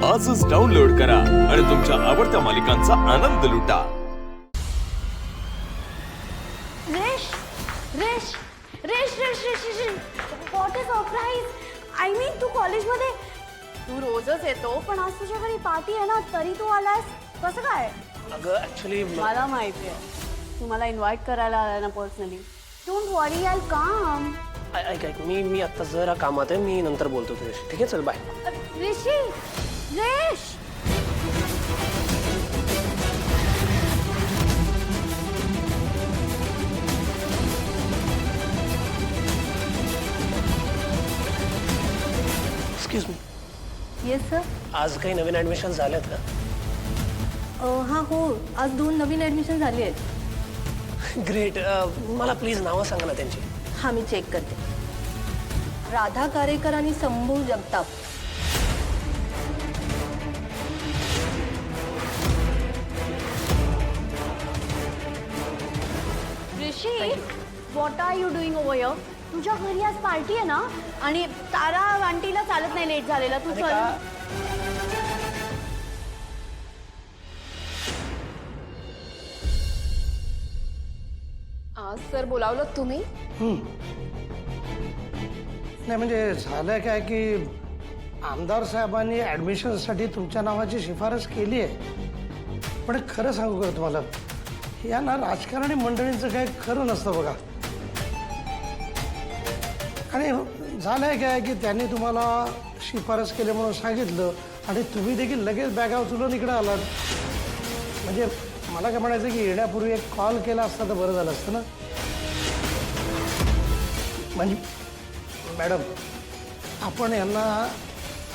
आजच डाउनलोड करा आणि तुमच्या आवडत्या मालिकांचा आनंद लुटा। रेश Resh Resh Resh Resh Resh what a surprise. I mean तू कॉलेजमध्ये तू रोजच येतो पण आज तुझ्या घरी पार्टी आहे ना तरी तू आलास कसं काय? अगं ॲक्च्युली मला माहिती आहे तू मला इन्व्हाइट करायला आला ना पर्सनली। डोंट वरी आय कम। ऐक ऐक मी आता जरा कामात आहे, मी नंतर बोलतो तुझ्याशी, ठीक आहे? चल बाय। ऋषी रेश एक्सक्यूज मी, येस सर। आज काही नवीन ॲडमिशन झालेत का? हां हो आज 2 नवीन ॲडमिशन झाली आहेत। ग्रेट। मला प्लीज नावं सांगा ना त्यांची। हां मी चेक करते। राधा कारेकर आणि Shambhu Jagtap. Rishi what are you doing over here? तुझ्या घरी आज पार्टी आहे ना आणि तारा आंटीला चालत नाही लेट झालेला तू चल। आज सर बोलावलं तुम्ही? नाही म्हणजे झालं काय की आमदार साहेबांनी ॲडमिशनसाठी तुमच्या नावाची शिफारस केली आहे, पण खरं सांगू का तुम्हाला, या ना राजकारणी मंडळींचं काय खरं नसतं बघा। आणि झालं आहे काय की त्यांनी तुम्हाला शिफारस केली म्हणून सांगितलं आणि तुम्ही देखील लगेच बॅगा उचलून इकडे आलात। म्हणजे मला काय म्हणायचं की येण्यापूर्वी एक कॉल केला असता तर बरं झालं असतं ना। म्हणजे मॅडम आपण यांना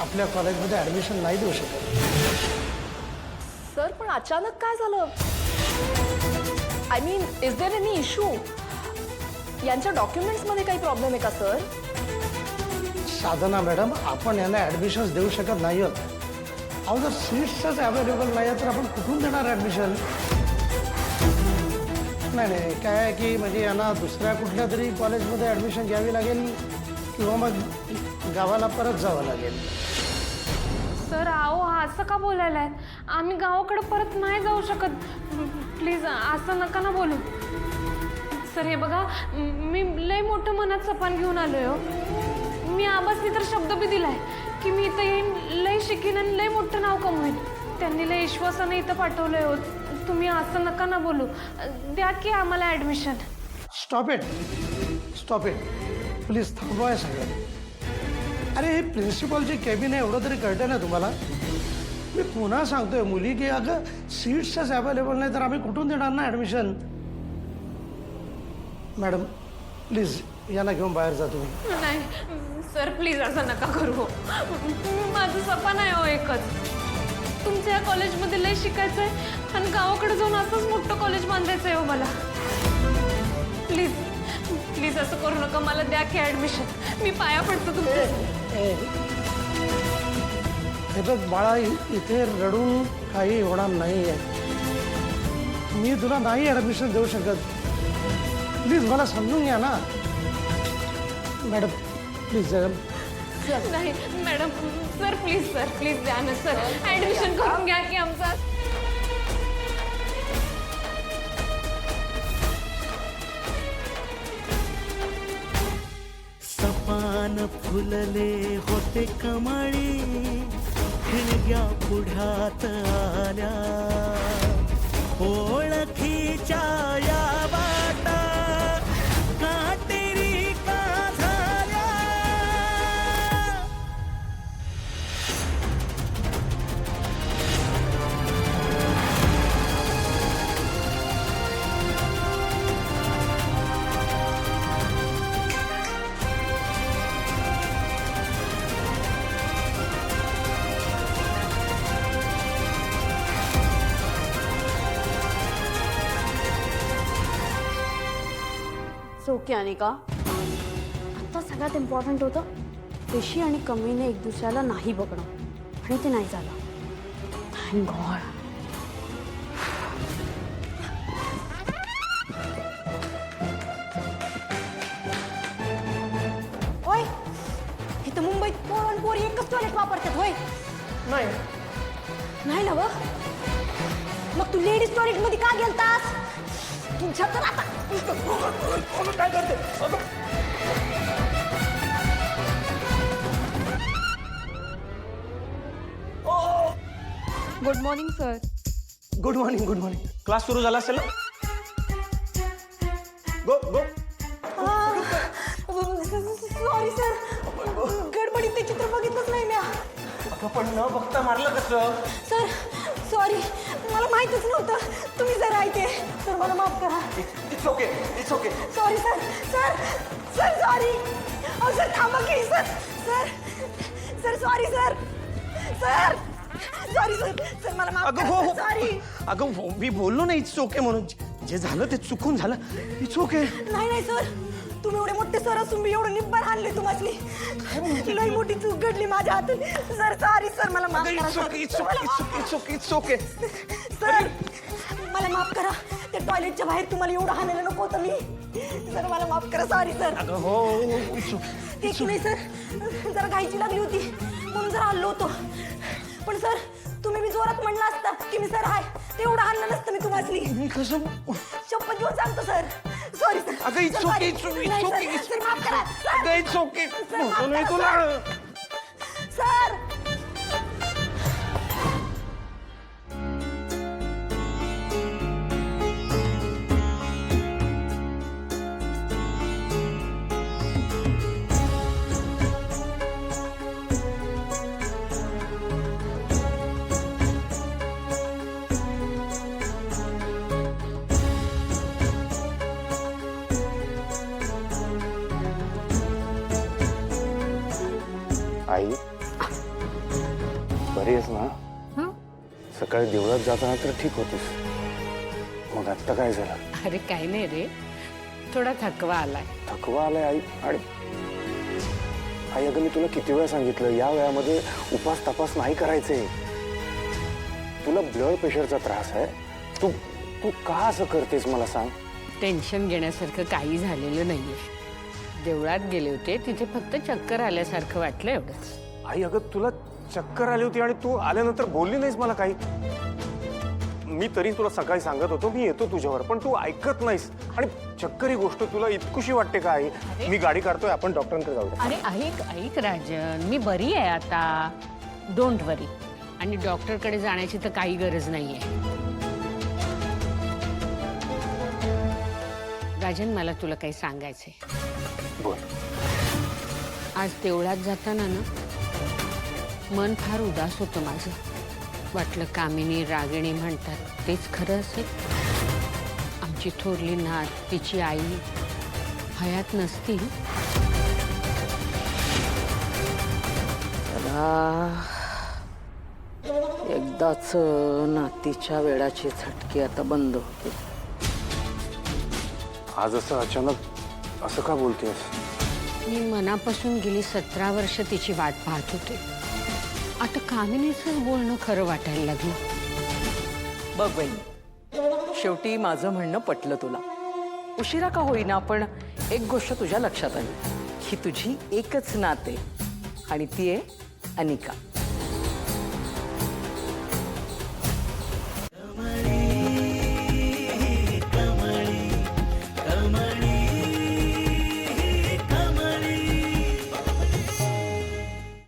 आपल्या कॉलेजमध्ये ॲडमिशन नाही देऊ शकत। सर पण अचानक काय झालं? I mean is there any issue? यांच्या डॉक्युमेंट्समध्ये काही प्रॉब्लेम आहे का सर? साधना मॅडम आपण यांना ॲडमिशन्स देऊ शकत नाही आहोत। अहो जर सीट्सच अवेलेबल नाही आहेत तर आपण कुठून देणार ॲडमिशन? नाही नाही काय आहे की म्हणजे यांना दुसऱ्या कुठल्या तरी कॉलेजमध्ये ॲडमिशन घ्यावी लागेल किंवा मग गावाला परत जावं लागेल। सर अहो असं का बोलायलाय? आम्ही गावाकडे परत नाही जाऊ शकत। प्लीज असं नका ना बोलू। सर हे बघा मी लय मोठं मनात सपान घेऊन आलोय हो। मी आबासनी तर शब्द बी दिलाय की मी इथं येईन, लय शिकीन आणि लय मोठं नाव कमवेन। त्यांनी लय विश्वासाने इथं पाठवलंय हो। तुम्ही असं नका ना बोलू, द्या की आम्हाला ॲडमिशन। स्टॉप इट प्लीज थांबवा हे सगळं। अरे हे प्रिन्सिपलची केबिन आहे एवढं तरी कळतं ना तुम्हाला? मी पुन्हा सांगतोय मुली की अगं सीट्सच अवेलेबल नाही तर आम्ही कुठून देणार ना ॲडमिशन? मॅडम प्लीज यांना घेऊन बाहेर जा तुम्ही। नाही सर प्लीज असं नका करू। माझं सपन आहे हो एकच, तुमच्या या कॉलेजमध्ये लय शिकायचं आहे आणि गावाकडे जाऊन असंच मोठं कॉलेज बांधायचं आहे हो मला। प्लीज प्लीज असं करू नका, मला द्या की ॲडमिशन। मी पाया पडतो तुमच्या। हे बघ बाळा इथे रडून काही होणार नाही आहे। मी तुला नाही ॲडमिशन देऊ शकत, प्लीज मला समजून घ्या ना मॅडम प्लीज। नाही मॅडम सर प्लीज द्या ना सर, ॲडमिशन करून घ्या की आमचा। सपान फुलले होते कमळी, हिरव्या पुढ्यात आल्या ओळखीच्या या वाटा काटेरी का झाल्या। ओके अनिका, आता सगळ्यात इम्पॉर्टंट होतं ऋषी आणि कमीने एक दुसऱ्याला नाही बघणं आणि ते नाही झालं। Thank God. ओय इथं मुंबईत पोर आणि पोरी एकच टॉयलेट वापरतात होय? नाही नाही ना व मग तू लेडीज टॉयलेट मध्ये का गेलतास तुमच्या तर आता काय करते good morning sir. Good morning good morning. Class सुरू झाला असेल ना? गो गो. सॉरी सर गडबडीत ते चित्र बघितलंच नाही म्या. पण न बघता मारलं कसं? सर सॉरी मला माहितच नव्हतं तुम्ही जर आहे ते सर मला माफ करा. It's okay it's okay. Sorry sir sir sir sorry अहो सर थांबा की sir sir sir sorry sir sir sorry sir sir मला माफ अगं हो करा हो सॉरी. अगं हो, मी बोललो ना इट्स ओके म्हणून. जे झालं ते चुकून झालं. It's okay. नाही नाही सर तुम्ही एवढे मोठे सर असून मी एवढं निब्बर आणले तुम्हाला लई मोठी चूक घडली माझ्या हातून सर सॉरी सर मला माफ करा इट्स सर. ओके इट्स मला ओके माफ it's okay it's okay. Sir मला माफ करा त्या टॉयलेटच्या बाहेर तुम्हाला एवढं हाणायला नको होतं मी सर मला माफ करा सॉरी सर. अगं हो इट्स ओके. ते की नाही सर जरा घाईची लागली होती म्हणून जरा हल्लो होतो पण सर तुम्ही मी जोरात म्हणलं असतं की मी सर आहे ते एवढं हल्लं नसतं मी तुम्हाला मी कसं शपथ घेऊन सांगतो सर सॉरी सर. अगं it's sir, okay sorry. It's नाही, ओके सर, इट्स सर, माफ करा सर. अगं इट्स ओके. सर, माफ मी करा, तुला सर आई बरी आहेस ना? सकाळी देवळात जाताना तर ठीक होतीस, मग आत्ता काय झालं? अरे काही नाही रे, थोडा थकवा आलाय. थकवा आलाय आई? आणि आई अगं मी तुला किती वेळा सांगितलं या वयामध्ये उपास तपास नाही करायचे. तुला ब्लड प्रेशरचा त्रास आहे, तू तू का असं करतेस मला सांग? टेन्शन घेण्यासारखं काही झालेलं नाहीये. देवळात गेले होते, तिथे फक्त चक्कर आल्यासारखं वाटलं एवढंच. आई अगं तुला चक्कर आली होती आणि तू आल्यानंतर बोलली नाहीस मला काही. मी तरी तुला सकाळी सांगत होतो मी येतो तुझ्यावर, पण तू ऐकत नाहीस. आणि चक्कर ही गोष्ट तुला इतकुशी वाटते का आई? मी गाडी काढतोय, आपण डॉक्टरांकडे जाऊया. अरे ऐक ऐक राजन, मी बरी आहे आता, डोंट वरी. आणि डॉक्टरकडे जाण्याची तर काही गरज नाहीये. राजन मला तुला काही सांगायचंय. बोल. आज देवळात जाताना ना मन फार उदास होतं माझं. वाटलं कामिनी रागिणी म्हणतात तेच खरं असेल. आमची थोरली नात, तिची आई हयात नसतील. एकदाच नातीच्या वेळाची झटके आता बंद होते. आज असं अचानक असं का बोलतेस? मी मनापासून गेली 17 वर्ष तिची वाट पाहत होते. आता कामिनीचंच बोलणं खरं वाटायला लागलं. बघ बहिणी, शेवटी माझं म्हणणं पटलं तुला. उशिरा का होईना पण एक गोष्ट तुझ्या लक्षात आली की तुझी एकच नात आहे आणि ती आहे अनिका.